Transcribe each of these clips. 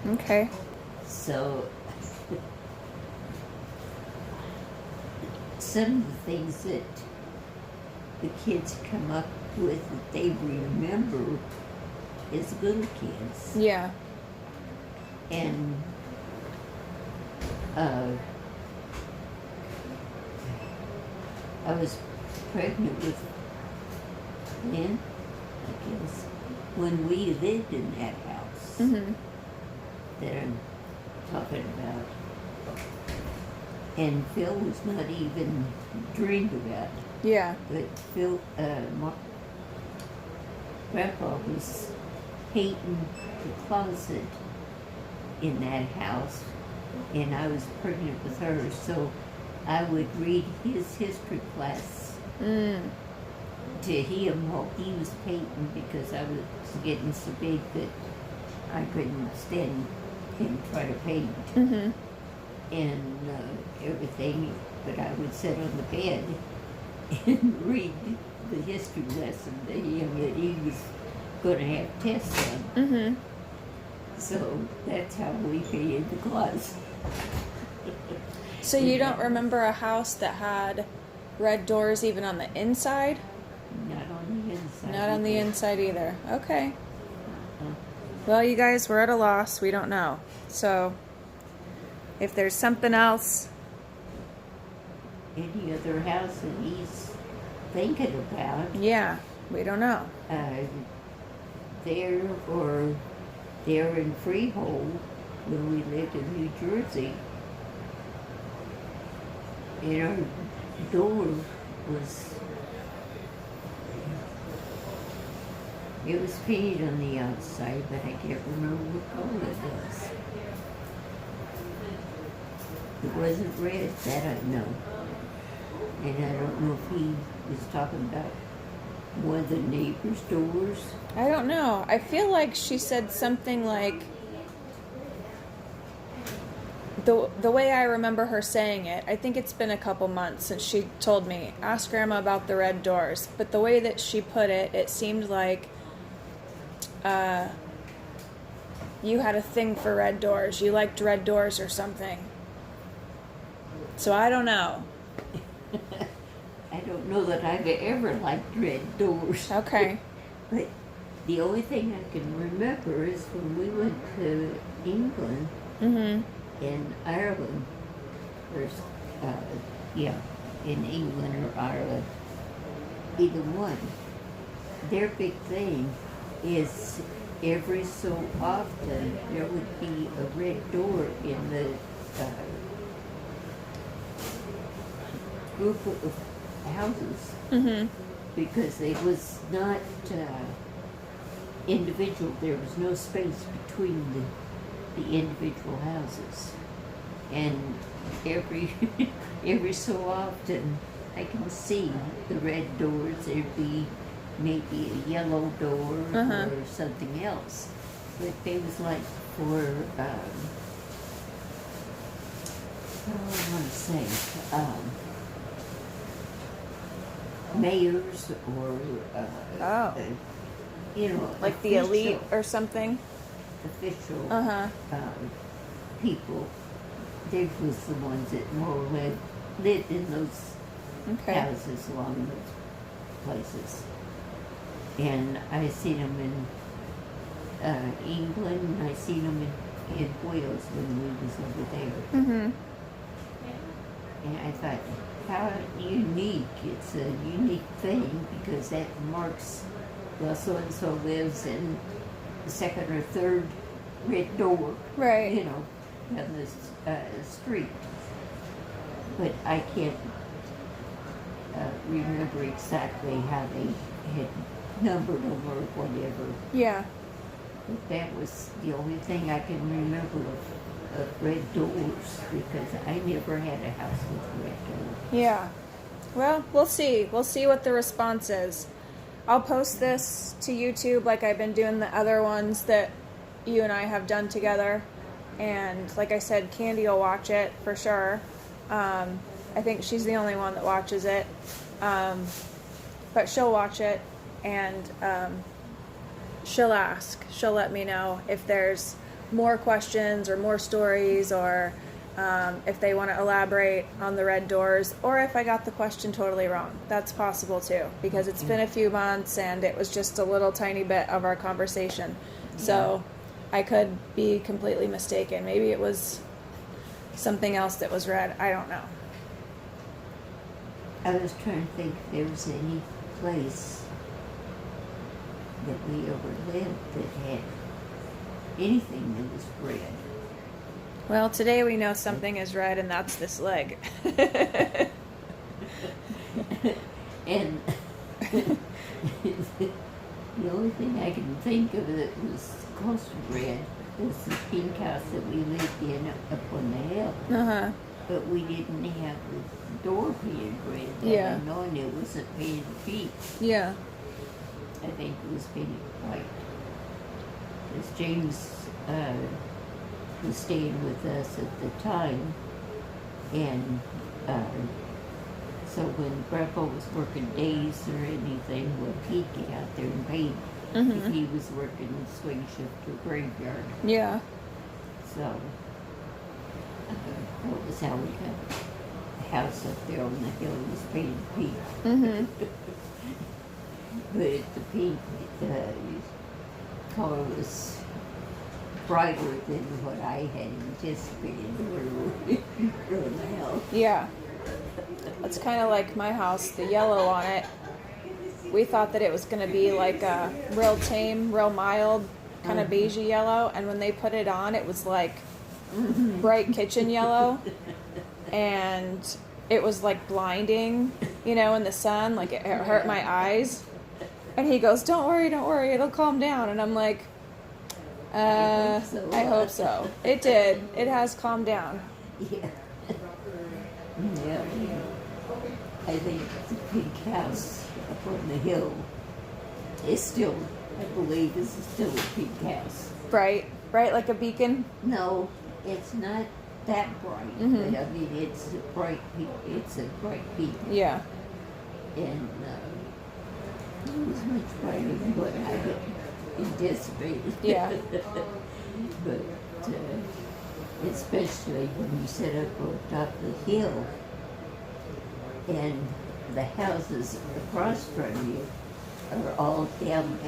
Okay. So, some of the things that the kids come up with that they remember as little kids. Yeah. And I was pregnant with Lynn, I guess, when we lived in that house Mm-hmm. that I'm talking about. And Phil was not even dreamed about. Yeah. But Phil, Grandpa was painting the closet in that house, and I was pregnant with her, so I would read his history class to him while he was painting, because I was getting so big that I couldn't stand him try to paint. Mm-hmm. And everything, but I would sit on the bed and read the history lesson to him that he was going to have tests on. Mm-hmm. So that's how we painted the closet. So you don't remember a house that had red doors even on the inside? Not on the inside. Not on the either. inside either. Okay. Uh-uh. Well, you guys, we're at a loss. We don't know. So if there's something else, Any other house that he's thinking about, yeah, we don't know. there or there in Freehold, when we lived in New Jersey, and our door was, it was painted on the outside, but I can't remember what color it was. It wasn't red, that I know. And I don't know if he was talking about one of the neighbors' doors. I don't know. I feel like she said something like, the way I remember her saying it, I think it's been a couple months since she told me, ask Grandma about the red doors. But the way that she put it, it seemed like you had a thing for red doors. You liked red doors or something. So I don't know. I don't know that I've ever liked red doors. Okay. But the only thing I can remember is when we went to England Mm-hmm. and Ireland, or in England or Ireland, either one. Their big thing is every so often there would be a red door in the group of houses, Mm-hmm. because it was not individual. There was no space between the individual houses, and every so often I can see the red doors. There'd be maybe a yellow door Uh-huh. or something else, but they was like for what do I want to say? Mayors or Like the official- elite or something. official Uh-huh. people. They was the ones that more or less lived in those Okay. houses along those places. And I seen them in England, and I seen them in Wales when we was over there. Mm-hmm. And I thought, how unique. It's a unique thing, because that marks, well, so-and-so lives in the second or third red door, Right. down the street. But I can't remember exactly how they had numbered them or whatever. Yeah. But that was the only thing I can remember of red doors, because I never had a house with red doors. Yeah. Well, we'll see. We'll see what the response is. I'll post this to YouTube like I've been doing the other ones that you and I have done together. And like I said, Candy will watch it for sure. I think she's the only one that watches it. But she'll watch it, and she'll ask. She'll let me know if there's more questions or more stories, or if they want to elaborate on the red doors, or if I got the question totally wrong. That's possible too, because it's been a few months and it was just a little tiny bit of our conversation. So I could be completely mistaken. Maybe it was something else that was read. I don't know. I was trying to think if there was any place that we ever lived that had anything that was red. Well, today we know something is red, and that's this leg. And the only thing I can think of that was close to red was the pink house that we lived in up on the hill. Uh-huh. But we didn't have the door painted red. Yeah. Knowing it wasn't painted pink. Yeah. I think it was painted white. Because James was staying with us at the time, and so when Grandpa was working days or anything, well, he'd get out there and paint. If he was working swing shift or graveyard. Yeah. So that was how we got the house up there on the hill was painted pink. But the pink color was brighter than what I had anticipated for the house. Yeah. It's kind of like my house, the yellow on it. We thought that it was going to be like a real tame, real mild, kind of beigey yellow. And when they put it on, it was like bright kitchen yellow. And it was like blinding, you know, in the sun. Like it hurt my eyes. And he goes, don't worry, it'll calm down. And I'm like, I hope so. It did. It has calmed down. Yeah. Yeah. I think the pink house up on the hill is still, I believe, is still a pink house. Bright, like a beacon. No, it's not that bright, but I mean, it's a bright pink. Yeah. And it was much brighter than what I had anticipated. Yeah. But especially when you sit up on top of the hill and the houses across from you are all down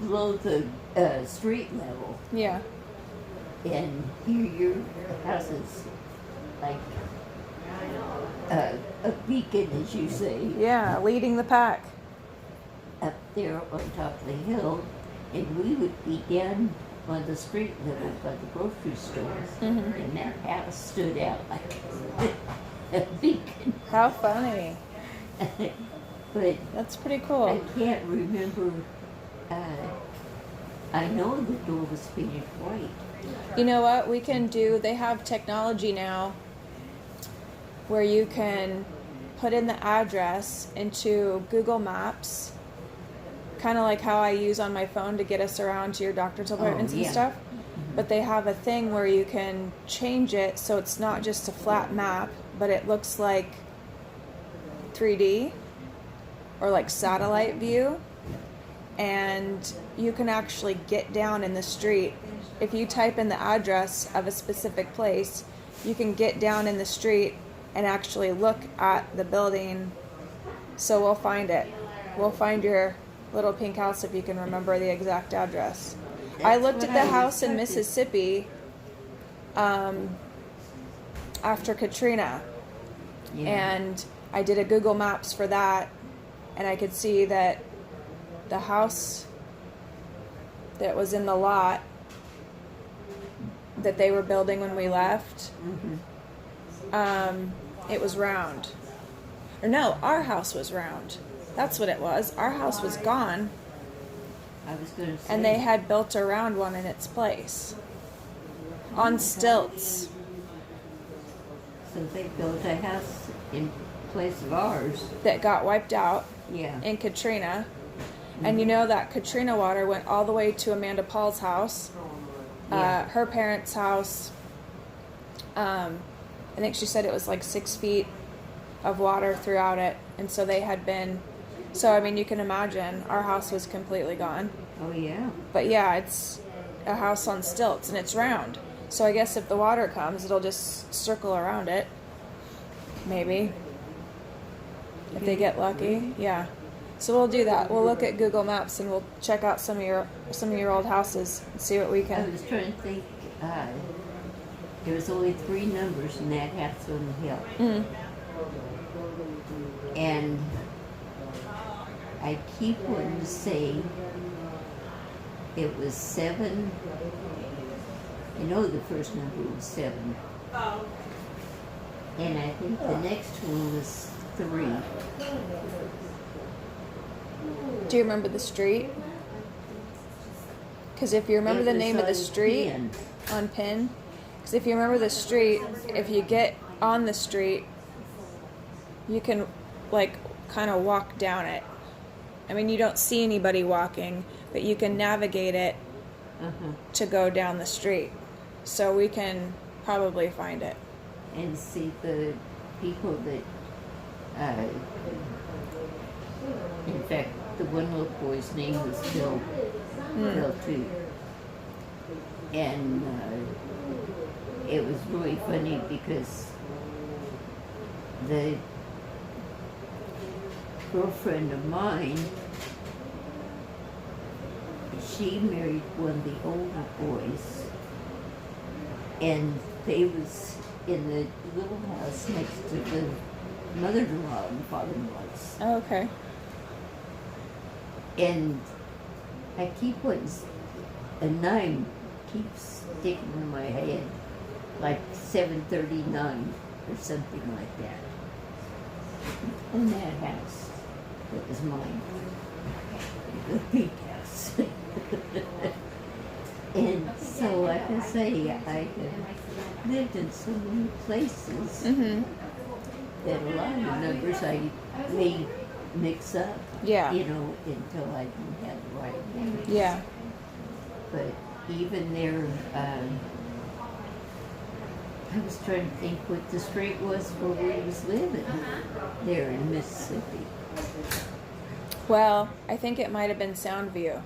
below the street level. Yeah. And here your house is like a beacon, as you say, Yeah, leading the pack. up there on top of the hill, and we would be down on the street level by the grocery store, and that house stood out like a beacon. How funny. But That's pretty I cool. can't remember. I know the door was painted white. You know what? We can do, they have technology now where you can put in the address into Google Maps, kind of like how I use on my phone to get us around to your doctor's appointments and yeah. stuff. But they have a thing where you can change it so it's not just a flat map, but it looks like 3D or like satellite view. And you can actually get down in the street. If you type in the address of a specific place, you can get down in the street and actually look at the building. So we'll find it. We'll find your little pink house if you can remember the exact address. I That's looked at what the I was house in thinking. Mississippi after Katrina, Yeah. and I did a Google Maps for that, and I could see that the house that was in the lot that they were building when we left, it was round. Or no, our house was round. That's what it was. Our house was gone, I was going to say. and they had built a round one in its place on stilts. So they built a house in place of ours. That got wiped out Yeah. in Katrina. And you know that Katrina water went all the way to Amanda Paul's house, Yeah. her parents' house. I think she said it was like 6 feet of water throughout it. And so they had been, so I mean, you can imagine our house was completely gone. Oh yeah. But yeah, it's a house on stilts and it's round. So I guess if the water comes, it'll just circle around it. Maybe. If they get lucky, yeah. So we'll do that. We'll look at Google Maps and we'll check out some of your old houses and see what we I can. was trying to think, there was only 3 numbers in that house on the hill. Mm. And I keep wanting to say it was 7. I know the first number was 7. And I think the next one was 3. Do you remember the street? Because if you remember It the was name of the on street Penn. on Penn, because if you remember the street, if you get on the street, you can like kind of walk down it. I mean, you don't see anybody walking, but you can navigate it Uh-huh. to go down the street. So we can probably find it. And see the people that, in fact, the one little boy's name was Bill, Bill too. And it was really funny because the girlfriend of mine, she married one of the older boys, and they was in the little house next to the mother-in-law and father-in-law's. Oh, okay. And I keep wanting, a 9 keeps sticking in my head, like 739 or something like that. In that house, that was mine. The big house. And so, like I say, I have lived in so many places Mm-hmm. that a lot of the numbers I may mix up, Yeah. you know, until I can have the right names. Yeah. But even there, I was trying to think what the street was where we was living there in Mississippi. Well, I think it might have been Soundview.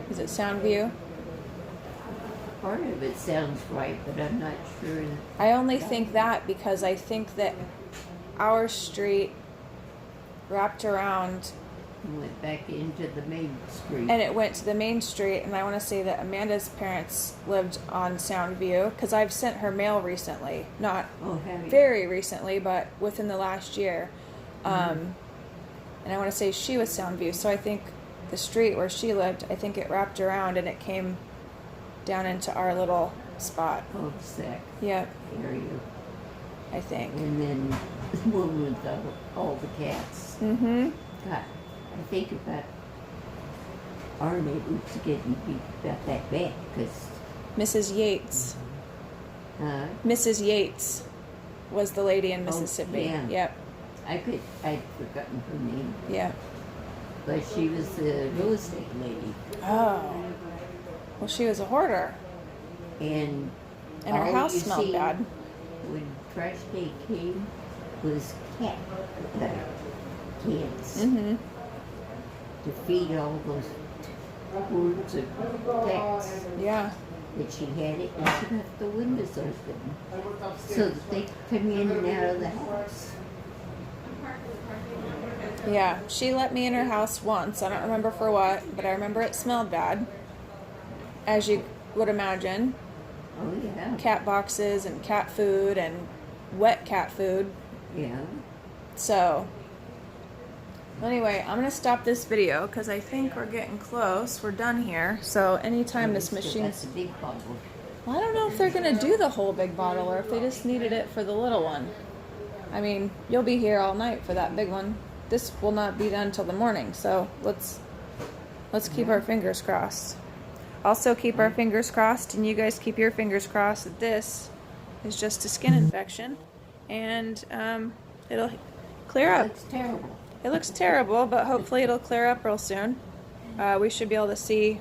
Is it Soundview? Part of it sounds right, but I'm not sure. I only think that because I think that our street wrapped around Went back into the main street. and it went to the main street, and I want to say that Amanda's parents lived on Soundview because I've sent her mail recently. Not Oh, have you? very recently, but within the last year. And I want to say she was Soundview, so I think the street where she lived, I think it wrapped around and it came down into our little spot. Cul-de-sac Yep, area. I think. And then one with all the cats. Mm-hmm. God, I think about our neighbors getting beat about that bad because Mrs. Yates. Mrs. Yates was the lady in Oh, Mississippi. yeah. Yep, I'd forgotten her name, yep. but she was the real estate lady. Oh. Well, she was a hoarder, And and her all house you smelled see bad. when trash day came was cat cans Mm-hmm. to feed all those hordes of cats Yeah. that she had it, and she left the windows open so that they could come in and out of the house. Yeah. She let me in her house once. I don't remember for what, but I remember it smelled bad. As you would imagine. Oh yeah, Cat boxes and cat food and wet cat food. yeah. So, anyway, I'm going to stop this video because I think we're getting close. We're done here. So, anytime this machine... That's a big bottle. Well, I don't know if they're going to do the whole big bottle or if they just needed it for the little one. I mean, you'll be here all night for that big one. This will not be done till the morning, so let's keep our fingers crossed. Also keep our fingers crossed, and you guys keep your fingers crossed that this is just a skin infection, and it'll clear It up. looks terrible. It looks terrible, but hopefully it'll clear up real soon. We should be able to see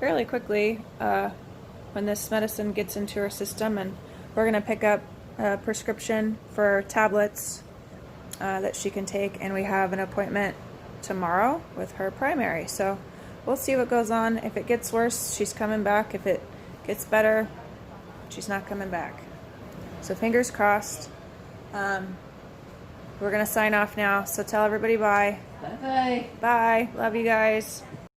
fairly quickly when this medicine gets into her system, and we're going to pick up a prescription for tablets that she can take, and we have an appointment tomorrow with her primary. So we'll see what goes on. If it gets worse, she's coming back. If it gets better, she's not coming back. So fingers crossed. We're gonna sign off now. So tell everybody bye. Bye-bye. Bye. Love you guys.